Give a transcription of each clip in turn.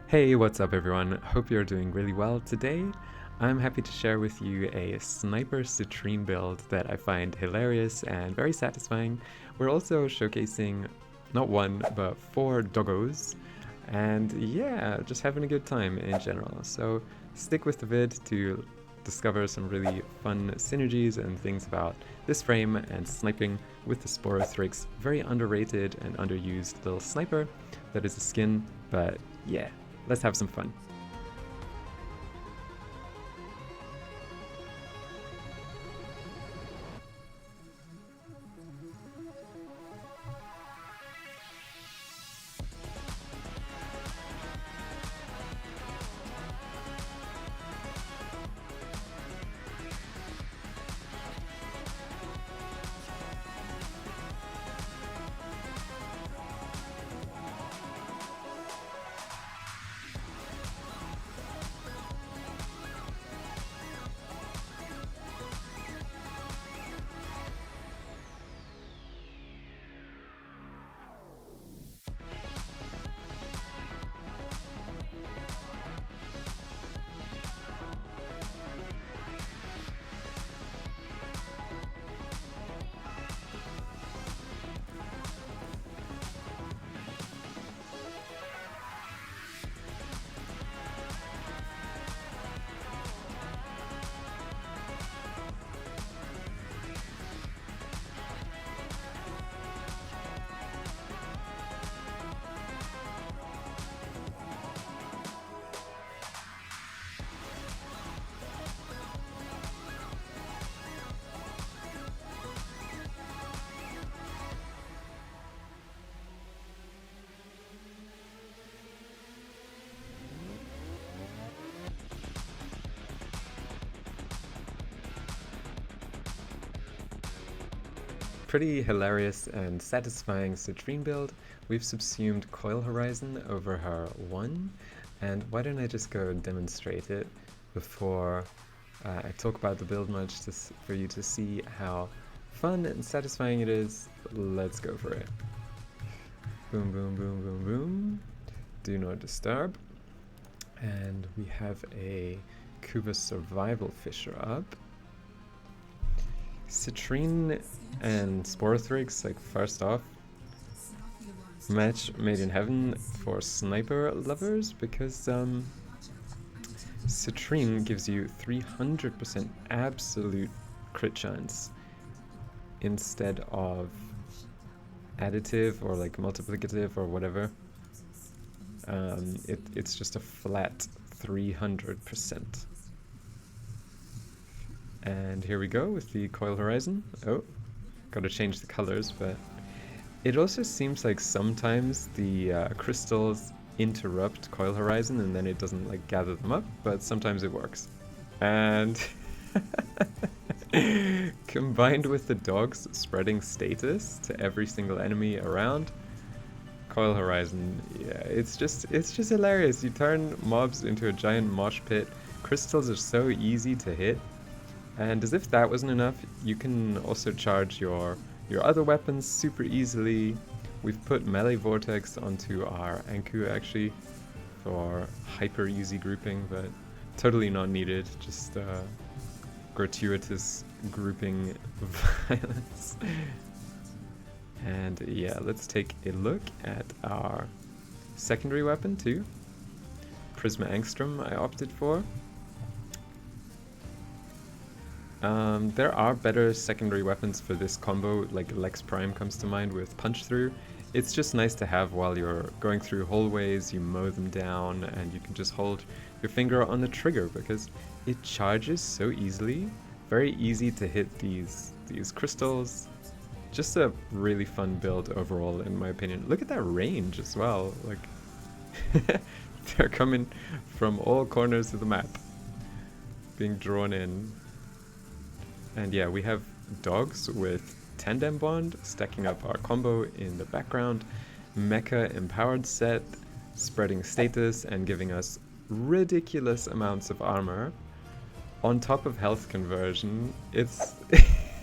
Hey, what's up everyone? Hope you're doing really well today. I'm happy to share with you a sniper Citrine build that I find hilarious and very satisfying. We're also showcasing not one, but 4 doggos, and yeah, just having a good time in general. So stick with the vid to discover some really fun synergies and things about this frame and sniping with the Sporothrix. Very underrated and underused little sniper that is a skin, but yeah, let's have some fun. Pretty hilarious and satisfying Citrine build. We've subsumed Coil Horizon over her 1, and why don't I just go demonstrate it before I talk about the build much for you to see how fun and satisfying it is. Let's go for it. Boom, boom, boom, boom, boom. Do not disturb. And we have a Kuba Survival Fisher up. Citrine and Sporothrix, like, first off, match made in heaven for sniper lovers, because Citrine gives you 300% absolute crit chance instead of additive or like multiplicative or whatever. It's just a flat 300%. And here we go with the Coil Horizon. Oh, gotta change the colors, but it also seems like sometimes the crystals interrupt Coil Horizon and then it doesn't like gather them up, but sometimes it works. And combined with the dogs spreading status to every single enemy around, Coil Horizon, yeah, it's just hilarious. You turn mobs into a giant mosh pit. Crystals are so easy to hit. And as if that wasn't enough, you can also charge your other weapons super easily. We've put Melee Vortex onto our Anku actually for hyper easy grouping, but totally not needed, just gratuitous grouping violence. And yeah, let's take a look at our secondary weapon too. Prisma Angstrom I opted for. There are better secondary weapons for this combo, like Lex Prime comes to mind with Punch Through. It's just nice to have while you're going through hallways, you mow them down, and you can just hold your finger on the trigger because it charges so easily. Very easy to hit these crystals. Just a really fun build overall, in my opinion. Look at that range as well. Like, they're coming from all corners of the map, being drawn in. And yeah, we have dogs with Tandem Bond stacking up our combo in the background, Mecha Empowered Set spreading status and giving us ridiculous amounts of armor on top of health conversion. It's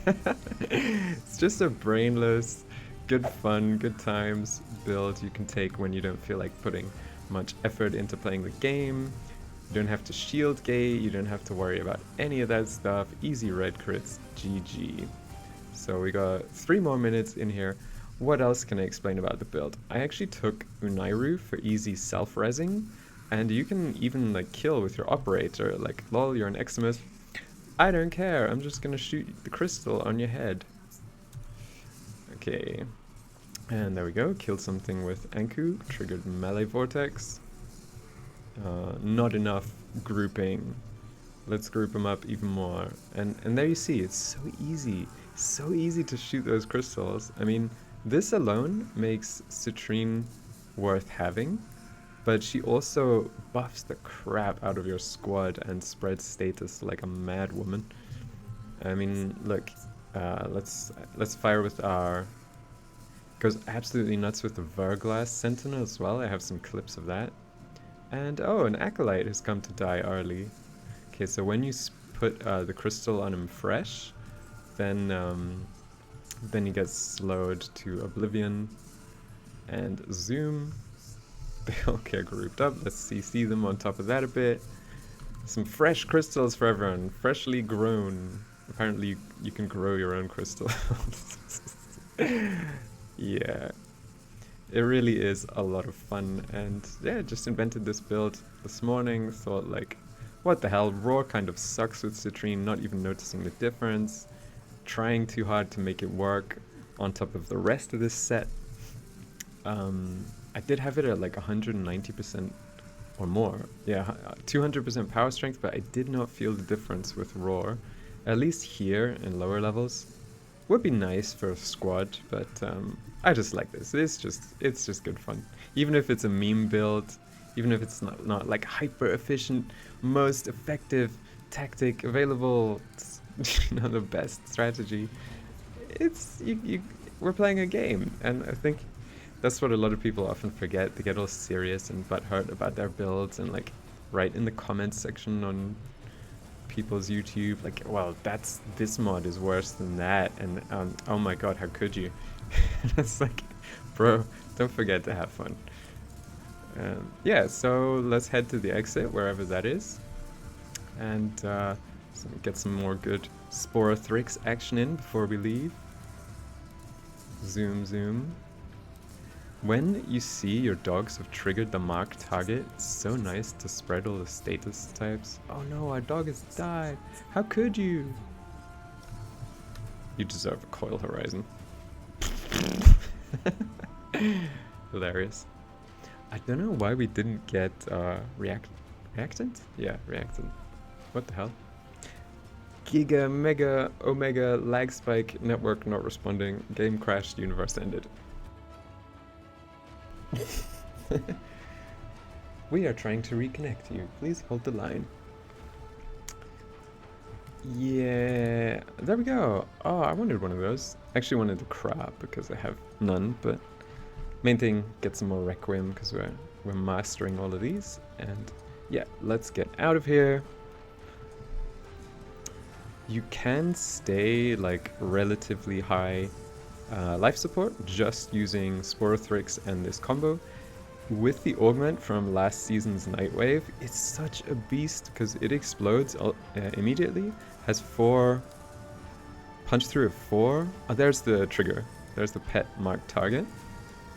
it's just a brainless, good fun, good times build you can take when you don't feel like putting much effort into playing the game. You don't have to shield gate, you don't have to worry about any of that stuff. Easy red crits, GG. So we got 3 more minutes in here. What else can I explain about the build? I actually took Unairu for easy self-resing, and you can even like kill with your operator, like lol, you're an Eximus. I don't care, I'm just gonna shoot the crystal on your head. Okay, and there we go, killed something with Anku, triggered melee vortex. Not enough grouping. Let's group them up even more. And there you see, it's so easy to shoot those crystals. I mean, this alone makes Citrine worth having, but she also buffs the crap out of your squad and spreads status like a mad woman. I mean, look, let's fire with our... Goes absolutely nuts with the Verglass Sentinel as well. I have some clips of that. And oh, an Acolyte has come to die early. Okay, so when you put the crystal on him fresh, then he gets slowed to oblivion. And zoom. They all get grouped up. Let's CC them on top of that a bit. Some fresh crystals for everyone. Freshly grown. Apparently you can grow your own crystals. Yeah. It really is a lot of fun, and yeah, just invented this build this morning, thought like, what the hell, Roar kind of sucks with Citrine, not even noticing the difference, trying too hard to make it work on top of the rest of this set. I did have it at like 190% or more, yeah, 200% power strength, but I did not feel the difference with Roar, at least here in lower levels. Would be nice for a squad, but I just like this. It's just good fun. Even if it's a meme build, even if it's not like hyper efficient, most effective tactic available, you know, the best strategy. It's we're playing a game, and I think that's what a lot of people often forget. They get all serious and butthurt about their builds, and like write in the comments section on people's YouTube like, well, this mod is worse than that, and oh my god, how could you? It's like, bro, don't forget to have fun. Yeah, so let's head to the exit wherever that is, and get some more good Sporothrix action in before we leave. Zoom. When you see your dogs have triggered the marked target, it's so nice to spread all the status types. Oh no, our dog has died. How could you? You deserve a Coil Horizon. Hilarious. I don't know why we didn't get reactant? Yeah, reactant. What the hell? Giga, mega, omega, lag spike, network not responding, game crashed, universe ended. We are trying to reconnect you. Please hold the line. Yeah, there we go. Oh, I wanted one of those. Actually wanted the crab because I have none, but main thing, get some more Requiem because we're mastering all of these. And yeah, let's get out of here. You can stay like relatively high life support just using Sporothrix and this combo. With the augment from last season's Nightwave, it's such a beast because it explodes immediately, has 4 punch through of 4. Oh, there's the trigger. There's the pet marked target.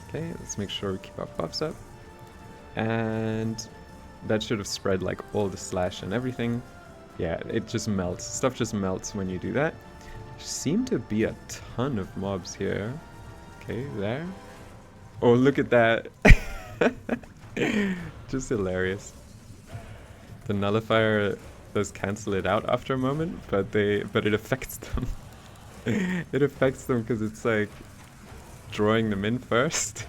Okay, let's make sure we keep our buffs up. And that should have spread like all the slash and everything. Yeah, it just melts. Stuff just melts when you do that. There seem to be a ton of mobs here. Okay, there. Oh, look at that. Just hilarious. The nullifier does cancel it out after a moment, but it affects them. It affects them because it's like drawing them in first.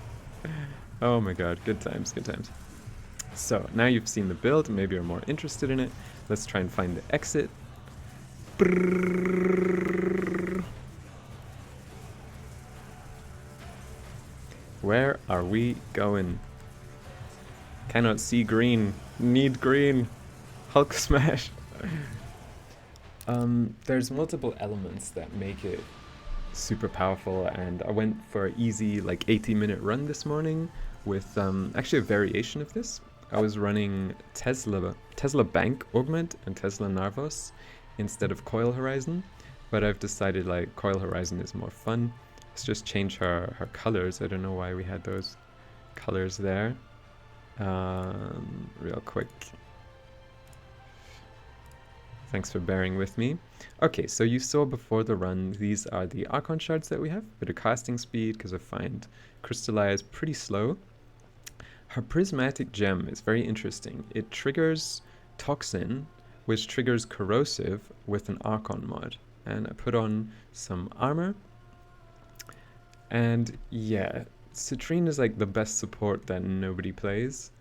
Oh my god, good times, good times. So now you've seen the build, maybe you're more interested in it. Let's try and find the exit. Where are we going? Cannot see green. Need green. Hulk smash. There's multiple elements that make it super powerful, and I went for an easy like 80-minute run this morning with actually a variation of this. I was running Tesla Bank Augment and Tesla Narvos instead of Coil Horizon, but I've decided like Coil Horizon is more fun. Let's just change her colors. I don't know why we had those colors there. Real quick. Thanks for bearing with me. Okay, so you saw before the run, these are the Archon shards that we have. Bit of casting speed, because I find Crystallize pretty slow. Her Prismatic Gem is very interesting. It triggers Toxin, which triggers Corrosive with an Archon mod. And I put on some armor. And yeah, Citrine is like the best support that nobody plays.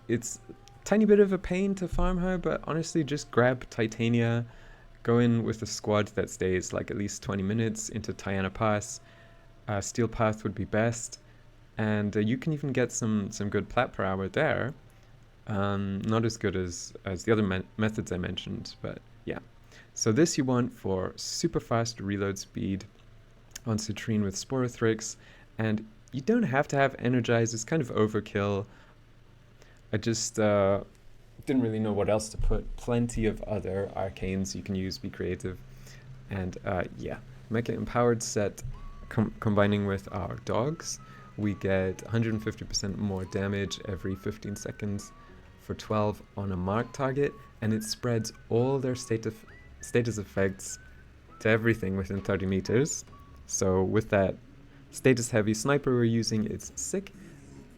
It's tiny bit of a pain to farm her, but honestly just grab Titania, go in with a squad that stays like at least 20 minutes into Tiana Pass. Steel Path would be best, and you can even get some good plat per hour there. Not as good as the other methods I mentioned, but yeah. So this you want for super fast reload speed on Citrine with Sporothrix, and you don't have to have Energize, it's kind of overkill. I just didn't really know what else to put. Plenty of other arcanes you can use, be creative. And yeah, Mecha Empowered set combining with our dogs, we get 150% more damage every 15 seconds for 12 on a marked target, and it spreads all their status effects to everything within 30 meters. So with that status heavy sniper we're using, it's sick.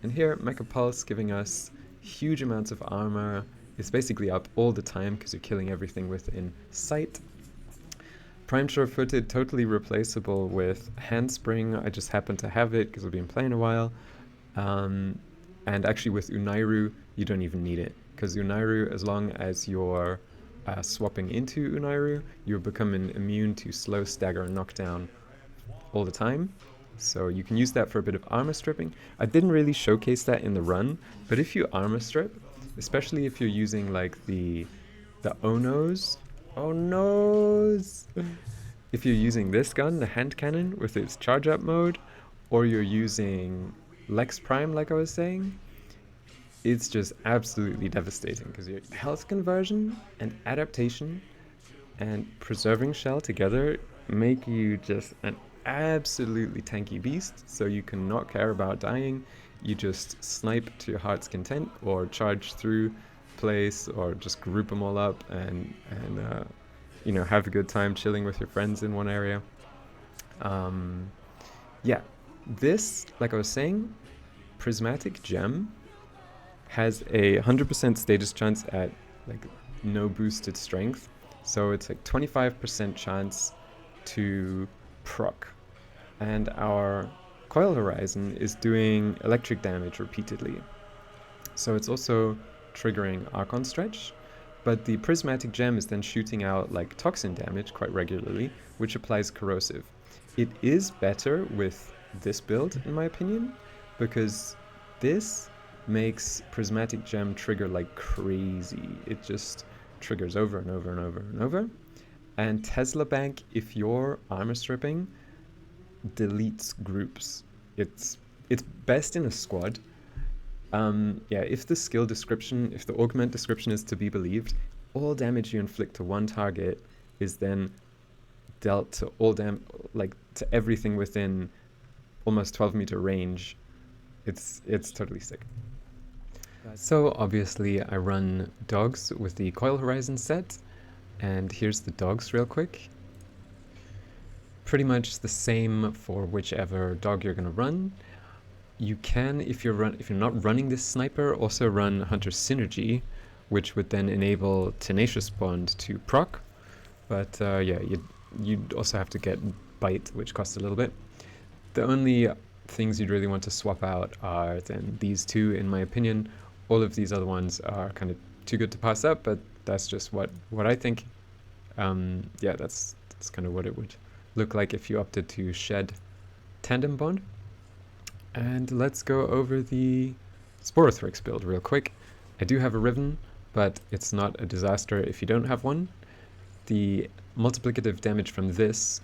And here, Mecha Pulse giving us huge amounts of armor. It's basically up all the time because you're killing everything within sight. Prime Sure-Footed, totally replaceable with Handspring. I just happen to have it because I've been playing a while. And actually with Unairu, you don't even need it. Because Unairu, as long as you're swapping into Unairu, you're becoming immune to slow, stagger, and knockdown all the time. So you can use that for a bit of armor stripping. I didn't really showcase that in the run, but if you armor strip, especially if you're using like the Onos, if you're using this gun, the hand cannon with its charge up mode, or you're using Lex Prime like I was saying, it's just absolutely devastating because your health conversion and adaptation and preserving shell together make you just an absolutely tanky beast, so you can not care about dying. You just snipe to your heart's content, or charge through place, or just group them all up and you know, have a good time chilling with your friends in one area. Yeah, this, like I was saying, Prismatic Gem has a 100% status chance at like no boosted strength, so it's like 25% chance to proc. And our Coil Horizon is doing electric damage repeatedly. So it's also triggering Archon Stretch, but the Prismatic Gem is then shooting out like toxin damage quite regularly, which applies corrosive. It is better with this build, in my opinion, because this makes Prismatic Gem trigger like crazy. It just triggers over and over and over and over. And Tesla Bank, if you're armor stripping, deletes groups. It's best in a squad. Yeah, if the skill description, if the augment description is to be believed, all damage you inflict to one target is then dealt to all to everything within almost 12-meter range. It's totally sick. So obviously I run dogs with the Coil Horizon set, and here's the dogs real quick. Pretty much the same for whichever dog you're gonna run. You can, if you're not running this sniper, also run Hunter Synergy, which would then enable Tenacious Bond to proc. But yeah, you'd also have to get Bite, which costs a little bit. The only things you'd really want to swap out are then these two, in my opinion. All of these other ones are kind of too good to pass up, but that's just what I think. Yeah, that's kind of what it would look like if you opted to shed Tandem Bond. And let's go over the Sporothrix build real quick. I do have a Riven, but it's not a disaster if you don't have one. The multiplicative damage from this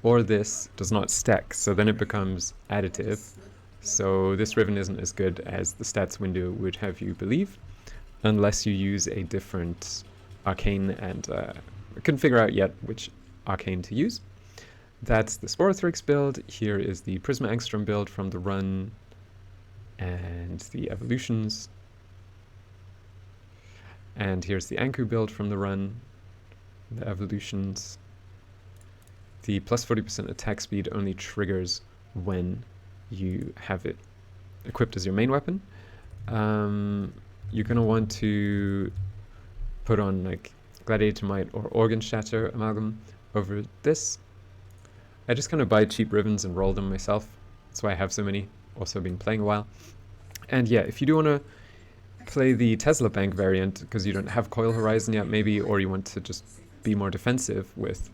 or this does not stack, so then it becomes additive. So this Riven isn't as good as the stats window would have you believe, unless you use a different arcane, and I couldn't figure out yet which arcane to use. That's the Sporothrix build. Here is the Prisma Angstrom build from the run, and the evolutions. And here's the Anku build from the run, the evolutions. The plus 40% attack speed only triggers when you have it equipped as your main weapon. You're going to want to put on like Gladiator Might or Organ Shatter Amalgam over this. I just kind of buy cheap Rivens and roll them myself. That's why I have so many. Also been playing a while. And yeah, if you do want to play the Tesla Bank variant because you don't have Coil Horizon yet maybe, or you want to just be more defensive with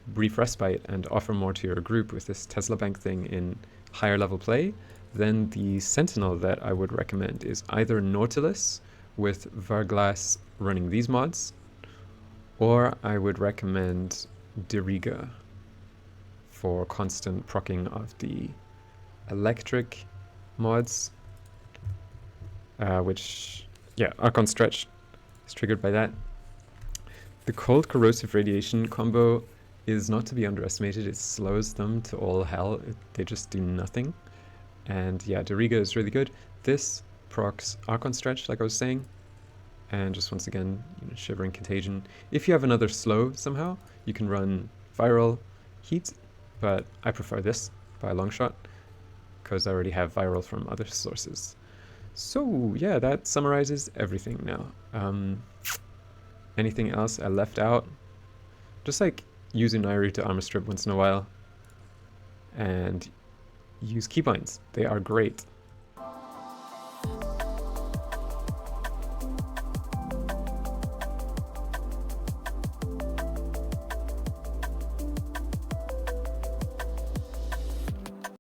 Brief Respite and offer more to your group with this Tesla Bank thing in higher level play, then the Sentinel that I would recommend is either Nautilus with Varglass running these mods, or I would recommend Diriga for constant proccing of the electric mods, which, yeah, Archon Stretch is triggered by that. The Cold Corrosive Radiation combo is not to be underestimated. It slows them to all hell. They just do nothing. And yeah, Diriga is really good. This procs Archon Stretch, like I was saying, and just once again, Shivering Contagion. If you have another slow somehow, you can run Viral Heat, but I prefer this by a long shot because I already have Viral from other sources. So yeah, that summarizes everything now. Anything else I left out? Just like use Unairu to armor strip once in a while, and use keybinds. They are great.